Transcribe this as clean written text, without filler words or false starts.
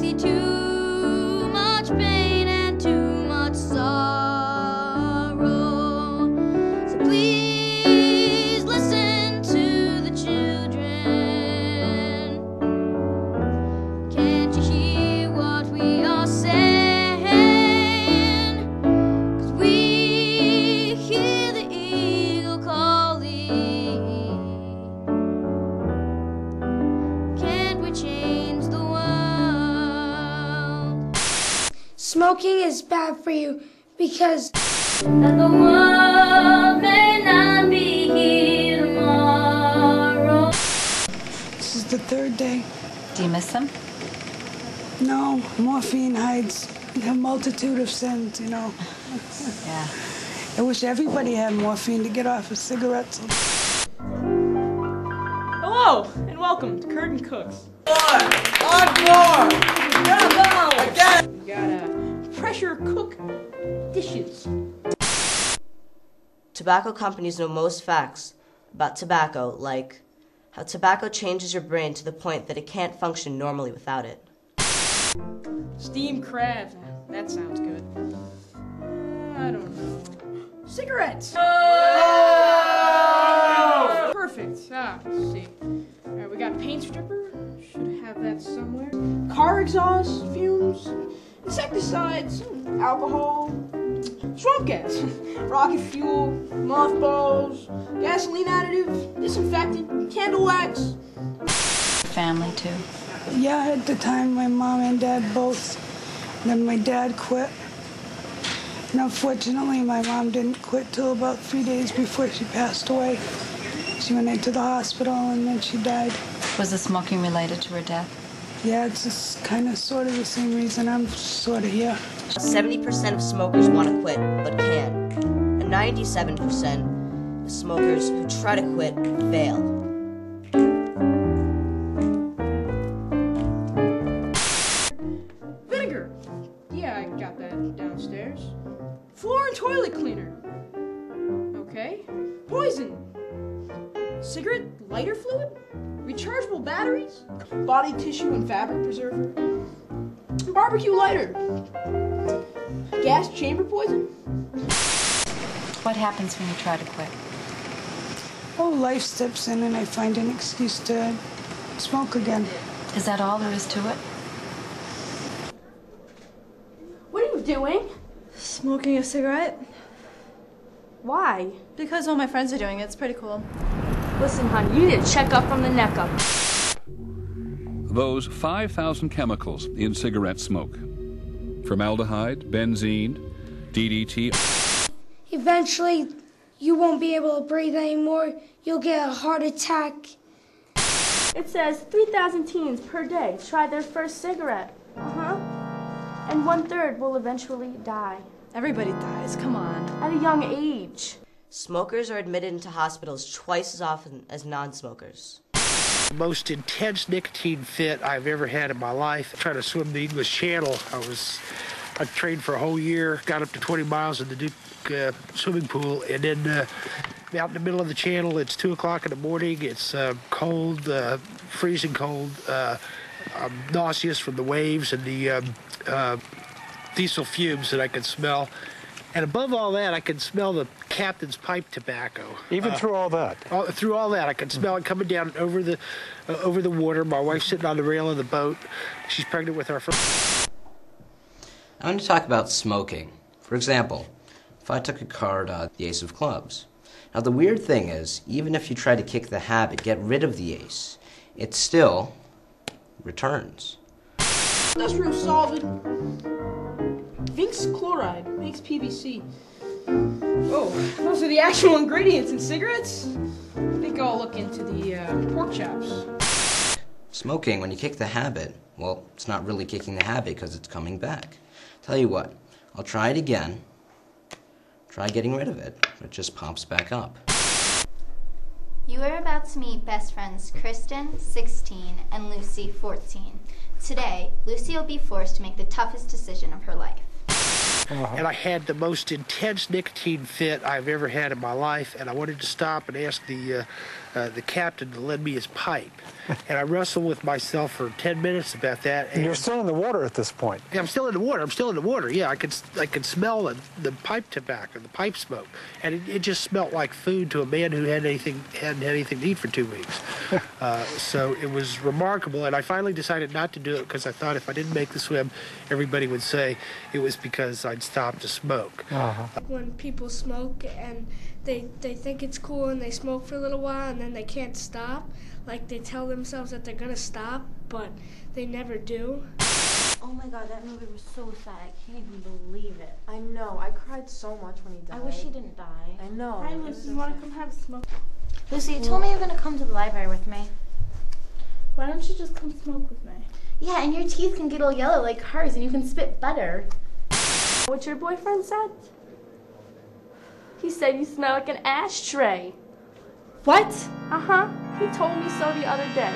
see too much pain and too much sorrow. So please listen to the children. Can't you hear what we are saying? 'Cause we hear the eagle calling. Can't we change the world? Smoking is bad for you because That the world may not be here tomorrow. This is the third day. Do you miss them? No, morphine hides a multitude of sins, you know. Yeah. I wish everybody had morphine to get off of cigarettes. Hello, and welcome to Curtin Cooks. Encore! Again! We got pressure cook dishes. Tobacco companies know most facts about tobacco, like how tobacco changes your brain to the point that it can't function normally without it. Steamed crabs. That sounds good. I don't know. Cigarettes! Oh! Perfect. Let's see. Alright, we got paint stripper. Should have that somewhere. Car exhaust, fumes, insecticides, alcohol, swamp gas, rocket fuel, mothballs, gasoline additive, disinfectant, candle wax. Family, too. Yeah, at the time, my mom and dad both. Then my dad quit. And unfortunately, my mom didn't quit till about 3 days before she passed away. She went into the hospital and then she died. Was the smoking related to her death? Yeah, it's just kind of sort of the same reason I'm sort of here. 70% of smokers want to quit, but can't. And 97% of smokers who try to quit fail. Vinegar. Yeah, I got that downstairs. Floor and toilet cleaner. Okay. Poison. Cigarette lighter fluid. Rechargeable batteries. Body tissue and fabric preserver. Barbecue lighter. Gas chamber poison. What happens when you try to quit? Oh, life steps in and I find an excuse to smoke again. Is that all there is to it? What are you doing? Smoking a cigarette? Why? Because all my friends are doing it. It's pretty cool. Listen, hon, you need to check up from the neck up. Those 5,000 chemicals in cigarette smoke. Formaldehyde, benzene, DDT. eventually you won't be able to breathe anymore. You'll get a heart attack. It says 3,000 teens per day try their first cigarette. And 1/3 will eventually die. Everybody dies, come on. At a young age. Smokers are admitted into hospitals twice as often as non-smokers. The most intense nicotine fit I've ever had in my life. Trying to swim the English Channel. I trained for a whole year, got up to 20 miles in the Duke swimming pool, and then out in the middle of the channel, it's 2 o'clock in the morning, it's cold, freezing cold, I'm nauseous from the waves and the diesel fumes that I could smell. And above all that, I could smell the captain's pipe tobacco. Even through all that? Through all that, I could smell it coming down over the water. My wife's sitting on the rail of the boat. She's pregnant with our first. I want to talk about smoking. For example, if I took a card at the ace of clubs. Now the weird thing is, even if you try to kick the habit, get rid of the ace, it still returns. Industrial solvent. Vinx chloride makes PVC. Oh, those are the actual ingredients in cigarettes? I think I'll look into the pork chops. Smoking, when you kick the habit, well, it's not really kicking the habit because it's coming back. Tell you what, I'll try it again. Try getting rid of it. It just pops back up. You are about to meet best friends Kristen, 16, and Lucy, 14. Today, Lucy will be forced to make the toughest decision of her life. And I had the most intense nicotine fit I've ever had in my life, and I wanted to stop and ask the the captain to lend me his pipe. And I wrestled with myself for 10 minutes about that. And you're still in the water at this point. Yeah, I'm still in the water. Yeah, I could smell the pipe tobacco, the pipe smoke, and it just smelled like food to a man who hadn't had anything to eat for 2 weeks. So it was remarkable, and I finally decided not to do it because I thought if I didn't make the swim, everybody would say it was because I'd stopped to smoke. When people smoke and they think it's cool and they smoke for a little while and then they can't stop, like they tell themselves that they're gonna stop, but they never do. Oh my god, that movie was so sad. I can't even believe it. I know. I cried so much when he died. I wish he didn't die. I know. Hi, It was Lucy. so You want sad. to come have a smoke? Lucy, you told me you were going to come to the library with me. Why don't you just come smoke with me? Yeah, and your teeth can get all yellow like hers, and you can spit butter. What your boyfriend said? He said you smell like an ashtray. What? Uh-huh. He told me so the other day.